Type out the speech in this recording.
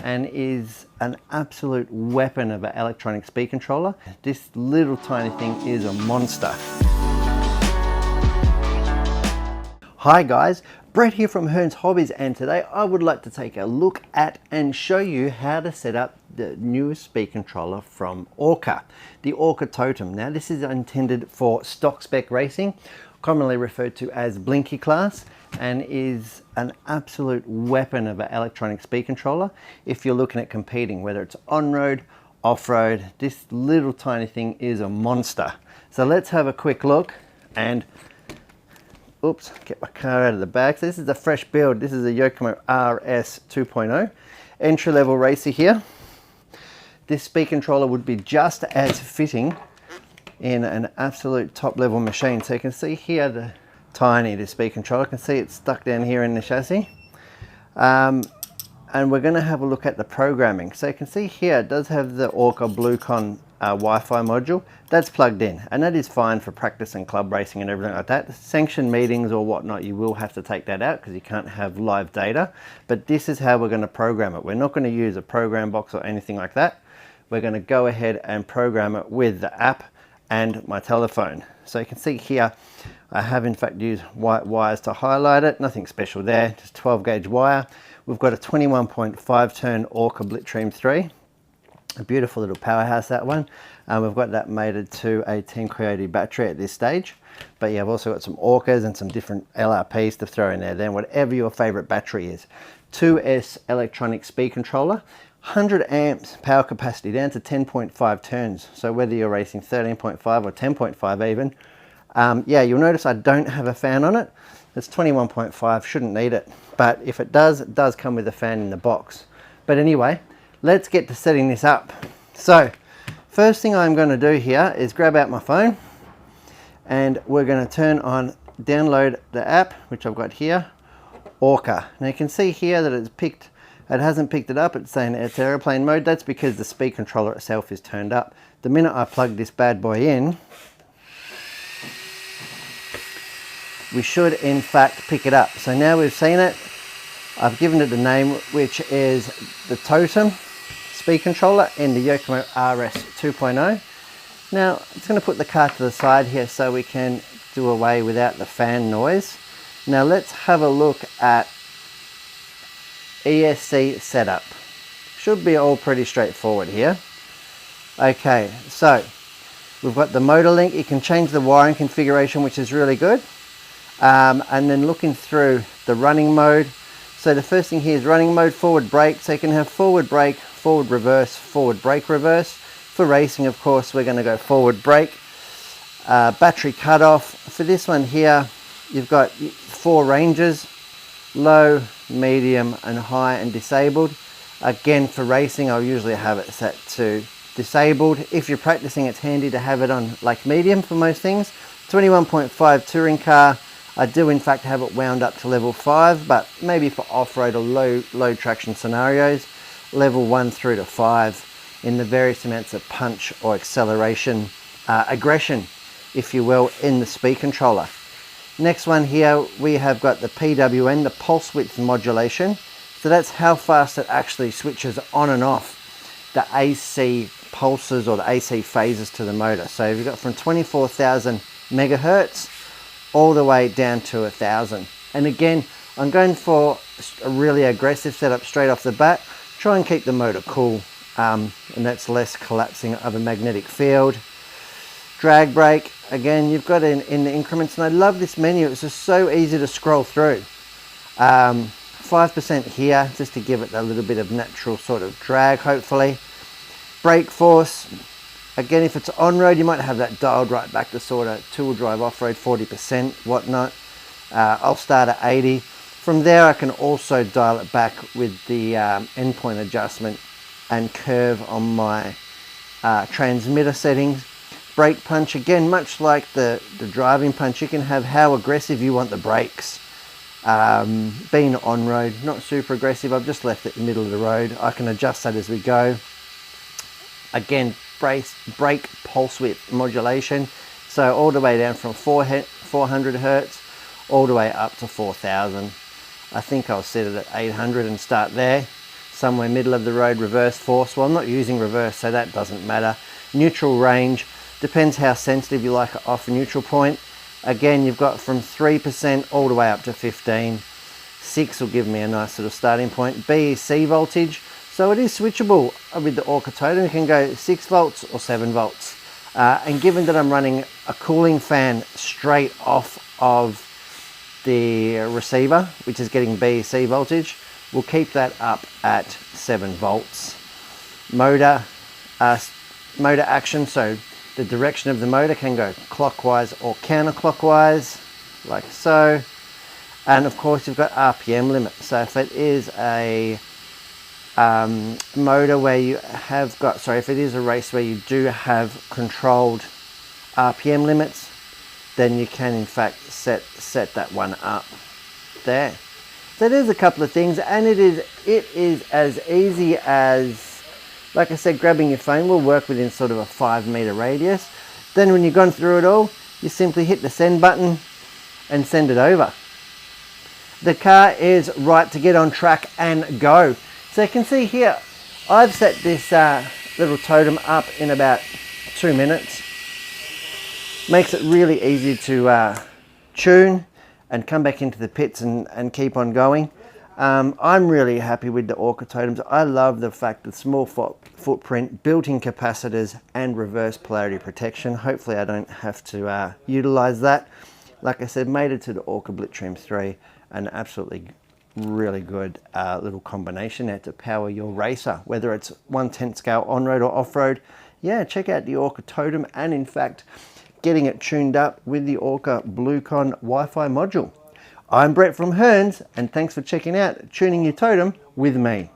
and is an absolute weapon of an electronic speed controller. This little tiny thing is a monster. Hi guys, Brett here from Hearns Hobbies, and today I would like to take a look at and show you how to set up the newest speed controller from Orca, the Orca Totem. Now this is intended for stock spec racing, commonly referred to as Blinky class, and is an absolute weapon of an electronic speed controller if you're looking at competing, whether it's on-road, off-road. This little tiny thing is a monster. So let's have a quick look and oops, get my car out of the bag. So this is a fresh build. This is a Yokomo RS 2.0 entry-level racer here. This speed controller would be just as fitting in an absolute top-level machine. So you can see here the speed controller. You can see it's stuck down here in the chassis. And we're going to have a look at the programming. So you can see here it does have the Orca Bluecon Wi-Fi module. That's plugged in, and that is fine for practice and club racing and everything like that. Sanctioned meetings or whatnot, you will have to take that out because you can't have live data. But this is how we're going to program it. We're not going to use a program box or anything like that. We're going to go ahead and program it with the app and my telephone. So you can see here I have in fact used white wires to highlight it. Nothing special there, just 12 gauge wire. We've got a 21.5 turn Orca Blitzstream 3. A beautiful little powerhouse, that one. We've got that mated to a Team Coyote battery at this stage. But yeah, I've also got some Orcas and some different LRPs to throw in there then, whatever your favorite battery is. 2S electronic speed controller, 100 amps power capacity down to 10.5 turns. So whether you're racing 13.5 or 10.5 even, yeah, you'll notice I don't have a fan on it. It's 21.5, shouldn't need it. But if it does come with a fan in the box. But anyway, let's get to setting this up. So first thing I'm going to do here is grab out my phone, and we're going to download the app, which I've got here, Orca. Now you can see here that it hasn't picked it up. It's saying it's airplane mode. That's because the speed controller itself is turned up. The minute I plug this bad boy in, we should in fact pick it up. So now we've seen it. I've given it a name, which is the Totem speed controller in the Yokomo RS 2.0. Now I'm just going to put the car to the side here so we can do away without the fan noise. Now let's have a look at ESC setup. Should be all pretty straightforward here. Okay, so we've got the motor link. You can change the wiring configuration, which is really good. And then looking through the running mode. So the first thing here is running mode, forward brake. So you can have forward brake, forward reverse, forward brake reverse. For racing, of course, we're going to go forward brake. Battery cutoff. For this one here, you've got 4 ranges: low, medium, and high, and disabled. Again, for racing, I'll usually have it set to disabled. If you're practicing, it's handy to have it on like medium for most things. 21.5 touring car. I do in fact have it wound up to level 5, but maybe for off-road or low traction scenarios, level 1 through to 5 in the various amounts of punch or acceleration, aggression, if you will, in the speed controller. Next one here, we have got the PWM, the pulse width modulation. So that's how fast it actually switches on and off the AC pulses or the AC phases to the motor. So you've got from 24,000 megahertz all the way down to 1,000. And again, I'm going for a really aggressive setup straight off the bat. Try and keep the motor cool, and that's less collapsing of a magnetic field. Drag brake, again, you've got in the increments, and I love this menu. It's just so easy to scroll through. 5% here, just to give it a little bit of natural sort of drag, hopefully. Brake force. Again, if it's on-road, you might have that dialed right back to sort of two-wheel drive off-road, 40%, whatnot. I'll start at 80. From there, I can also dial it back with the endpoint adjustment and curve on my transmitter settings. Brake punch, again, much like the driving punch, you can have how aggressive you want the brakes. Being on-road, not super aggressive, I've just left it in the middle of the road. I can adjust that as we go. Again, brake pulse width modulation, so all the way down from 400 hertz all the way up to 4,000. I think I'll set it at 800 and start there. somewhere middle of the road. Reverse force, well, I'm not using reverse, so that doesn't matter. Neutral range, depends how sensitive you like it off a neutral point. Again, you've got from 3% all the way up to 15. 6 will give me a nice sort of starting point. BEC voltage, so it is switchable with the Orca Totem. You can go 6 volts or 7 volts. And given that I'm running a cooling fan straight off of the receiver, which is getting BEC voltage, we'll keep that up at 7 volts. Motor action, so the direction of the motor can go clockwise or counterclockwise, like so. And of course you've got RPM limit. So if it is a motor where you have got, sorry, if it is a race where you do have controlled RPM limits, then you can in fact set that one up there. So there's a couple of things, and it is as easy as, like I said, grabbing your phone will work within sort of a 5-meter radius. Then when you've gone through it all, you simply hit the send button and send it over. The car is right to get on track and go. So you can see here, I've set this little totem up in about 2 minutes. Makes it really easy to tune and come back into the pits and keep on going. I'm really happy with the Orca Totems. I love the fact that small footprint, built-in capacitors and reverse polarity protection. Hopefully I don't have to utilize that. Like I said, made it to the Orca Blitztrim 3, an absolutely really good little combination there to power your racer, whether it's 1/10 scale on-road or off-road. Yeah, check out the Orca Totem, and in fact, getting it tuned up with the Orca BlueCon Wi-Fi module. I'm Brett from Hearns, and thanks for checking out Tuning Your Totem with me.